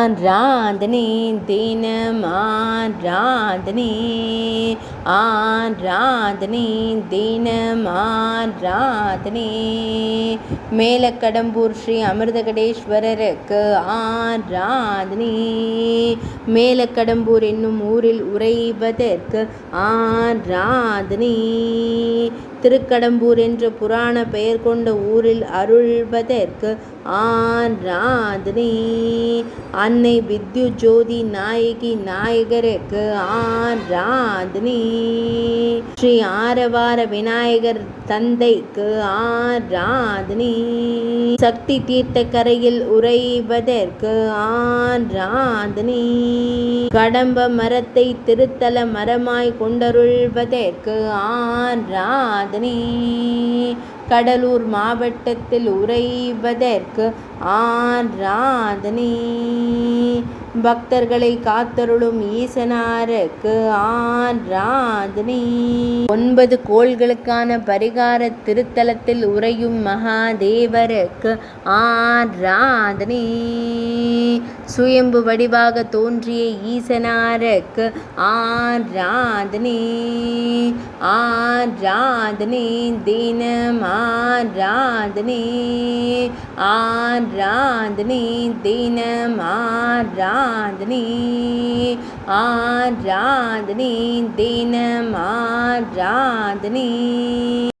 ஆராதனை தினம் ஆராதனை ஆராதனை தினம் ஆராதனை மேலக்கடம்பூர் ஸ்ரீ அமிர்தகடேஸ்வரருக்கு ஆராதனை மேலக்கடம்பூர் என்னும் ஊரில் உறைவதற்கு ஆராதனை திருக்கடம்பூர் என்ற புராண பெயர் கொண்ட ஊரில் அருள்வதற்கு ஆராதனை அன்னை வித்யுஜோதி நாயகி நாயகருக்கு ஆராதனை ஸ்ரீ ஆரவார விநாயகர் தந்தைக்கு ஆராதனை சக்தி தீர்த்த கரையில் உறைவதற்கு ஆராதனை கடம்ப மரத்தை திருத்தல மரமாய் கொண்டருள்வதற்கு ஆராதனை கடலூர் மாவட்டத்தில் உறைவதற்கு ஆராதனை பக்தர்களை காத்தருளும் ஈசனாருக்கு ஆராதனை 9 கோள்களுக்கான பரிகார திருத்தலத்தில் உறையும் மகாதேவருக்கு ஆராதனை சுயம்பு வடிவாக தோன்றிய ஈசனாருக்கு ஆராதனை ஆராதனை தினம் ஆராதனை ஆராதனை தினம் ஆராதனை ஆராதனை தினம் ஆராதனை